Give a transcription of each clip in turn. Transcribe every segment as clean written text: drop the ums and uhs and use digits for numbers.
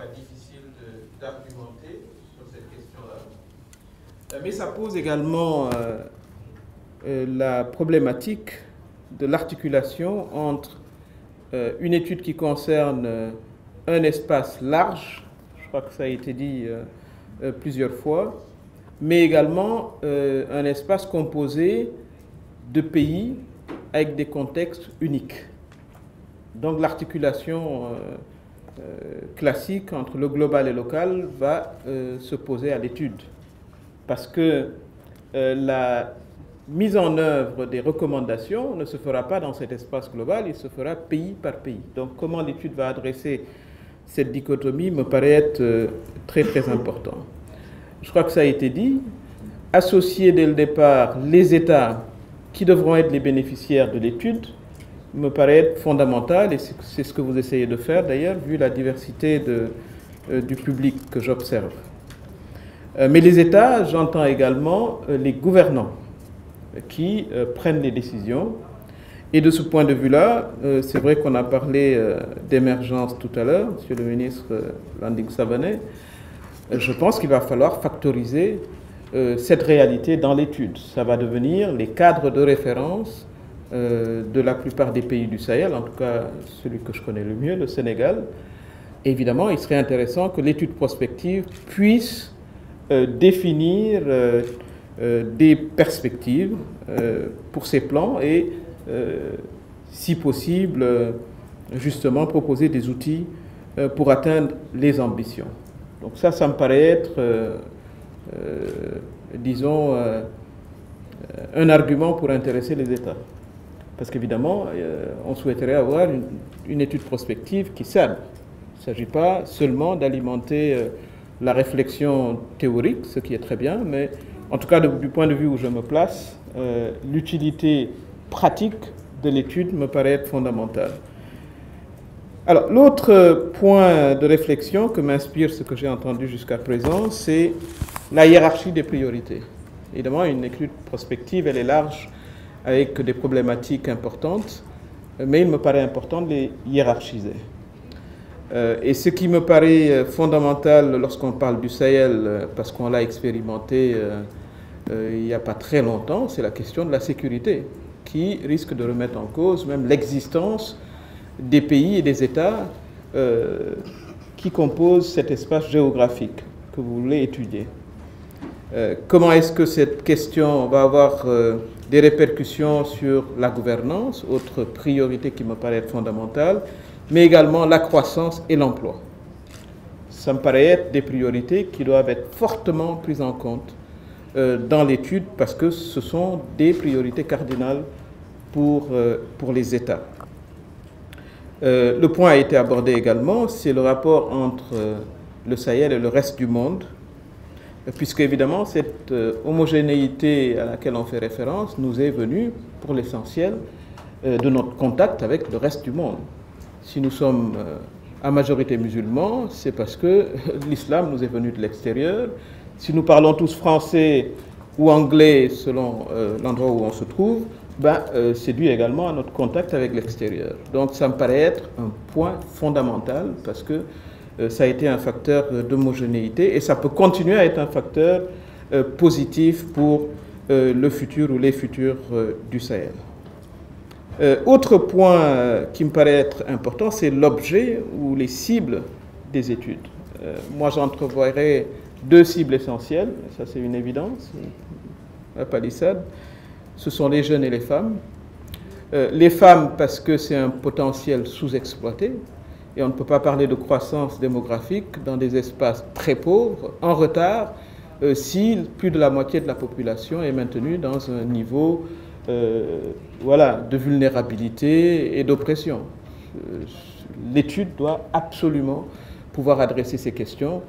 pas difficile d'argumenter sur cette question-là. Mais ça pose également la problématique de l'articulation entre une étude qui concerne un espace large, je crois que ça a été dit plusieurs fois, mais également un espace composé de pays avec des contextes uniques. Donc l'articulation classique entre le global et le local va se poser à l'étude, parce que la mise en œuvre des recommandations ne se fera pas dans cet espace global, il se fera pays par pays. Donc comment l'étude va adresser cette dichotomie me paraît être très très important. Je crois que ça a été dit, associer dès le départ les États qui devront être les bénéficiaires de l'étude me paraît être fondamental, et c'est ce que vous essayez de faire d'ailleurs, vu la diversité du public que j'observe. Mais les États, j'entends également les gouvernants qui prennent les décisions. Et de ce point de vue-là, c'est vrai qu'on a parlé d'émergence tout à l'heure, Monsieur le ministre Landing Savané. Je pense qu'il va falloir factoriser cette réalité dans l'étude. Ça va devenir les cadres de référence de la plupart des pays du Sahel, en tout cas celui que je connais le mieux, le Sénégal. Évidemment, il serait intéressant que l'étude prospective puisse définir des perspectives pour ces plans et, si possible, justement proposer des outils pour atteindre les ambitions. Donc ça me paraît être, disons, un argument pour intéresser les États. Parce qu'évidemment, on souhaiterait avoir une étude prospective qui serve. Il ne s'agit pas seulement d'alimenter la réflexion théorique, ce qui est très bien, mais en tout cas, du point de vue où je me place, l'utilité pratique de l'étude me paraît être fondamentale. Alors, l'autre point de réflexion que m'inspire ce que j'ai entendu jusqu'à présent, c'est la hiérarchie des priorités. Évidemment, une étude prospective, elle est large, avec des problématiques importantes, mais il me paraît important de les hiérarchiser. Et ce qui me paraît fondamental lorsqu'on parle du Sahel, parce qu'on l'a expérimenté il n'y a pas très longtemps, c'est la question de la sécurité, qui risque de remettre en cause même l'existence des pays et des États qui composent cet espace géographique que vous voulez étudier. Comment est-ce que cette question va avoir des répercussions sur la gouvernance, autre priorité qui me paraît être fondamentale, mais également la croissance et l'emploi. Ça me paraît être des priorités qui doivent être fortement prises en compte dans l'étude, parce que ce sont des priorités cardinales pour les États. Le point a été abordé également, c'est le rapport entre le Sahel et le reste du monde, puisque évidemment cette homogénéité à laquelle on fait référence nous est venue pour l'essentiel de notre contact avec le reste du monde. Si nous sommes à majorité musulmans, c'est parce que l'islam nous est venu de l'extérieur. Si nous parlons tous français ou anglais selon l'endroit où on se trouve, c'est dû également à notre contact avec l'extérieur. Donc ça me paraît être un point fondamental, parce que ça a été un facteur d'homogénéité et ça peut continuer à être un facteur positif pour le futur ou les futurs du Sahel. Autre point qui me paraît être important, c'est l'objet ou les cibles des études. Moi, j'entrevoirais deux cibles essentielles, ça c'est une évidence, la palissade, ce sont les jeunes et les femmes. Les femmes parce que c'est un potentiel sous-exploité, et on ne peut pas parler de croissance démographique dans des espaces très pauvres, en retard, si plus de la moitié de la population est maintenue dans un niveau de vulnérabilité et d'oppression. L'étude doit absolument pouvoir adresser ces questions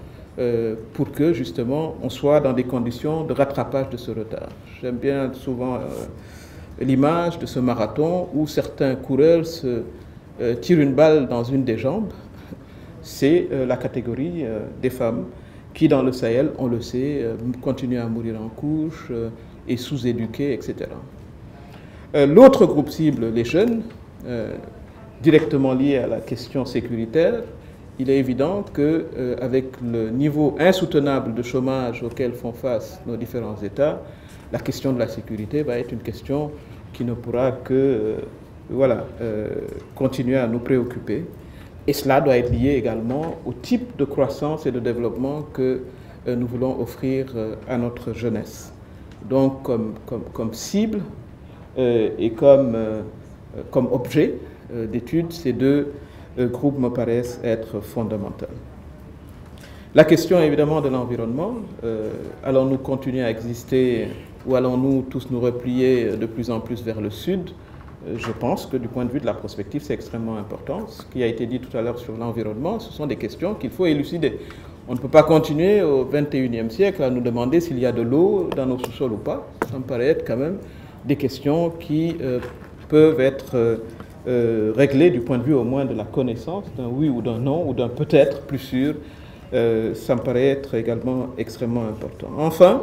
pour que justement on soit dans des conditions de rattrapage de ce retard. J'aime bien souvent l'image de ce marathon où certains coureurs se tirent une balle dans une des jambes. C'est la catégorie des femmes qui, dans le Sahel, on le sait, continuent à mourir en couche et sous-éduquées, etc. L'autre groupe cible, les jeunes, directement liés à la question sécuritaire, il est évident qu'avec le niveau insoutenable de chômage auquel font face nos différents États, la question de la sécurité va être une question qui ne pourra que continuer à nous préoccuper. Et cela doit être lié également au type de croissance et de développement que nous voulons offrir à notre jeunesse. Donc comme cible et comme objet d'étude, ces deux groupes me paraissent être fondamentaux. La question évidemment de l'environnement, allons-nous continuer à exister ou allons-nous tous nous replier de plus en plus vers le sud? Je pense que du point de vue de la prospective, c'est extrêmement important. Ce qui a été dit tout à l'heure sur l'environnement, ce sont des questions qu'il faut élucider. On ne peut pas continuer au XXIe siècle à nous demander s'il y a de l'eau dans nos sous-sols ou pas. Ça me paraît être quand même des questions qui peuvent être réglées du point de vue au moins de la connaissance, d'un oui ou d'un non, ou d'un peut-être plus sûr. Ça me paraît être également extrêmement important. Enfin,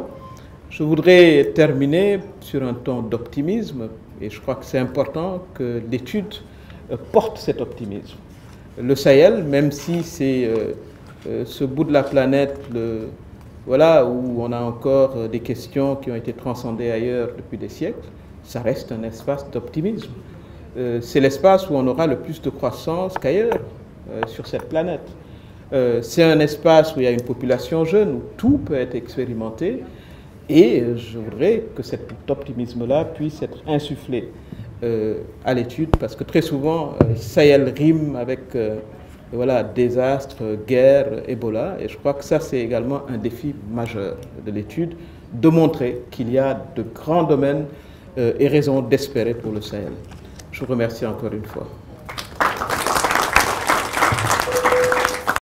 je voudrais terminer sur un ton d'optimisme, et je crois que c'est important que l'étude porte cet optimisme. Le Sahel, même si c'est ce bout de la planète où on a encore des questions qui ont été transcendées ailleurs depuis des siècles, ça reste un espace d'optimisme. C'est l'espace où on aura le plus de croissance qu'ailleurs sur cette planète. C'est un espace où il y a une population jeune, où tout peut être expérimenté. Et je voudrais que cet optimisme-là puisse être insufflé à l'étude, parce que très souvent, Sahel rime avec désastre, guerre, Ebola. Et je crois que ça, c'est également un défi majeur de l'étude, de montrer qu'il y a de grands domaines et raisons d'espérer pour le Sahel. Je vous remercie encore une fois.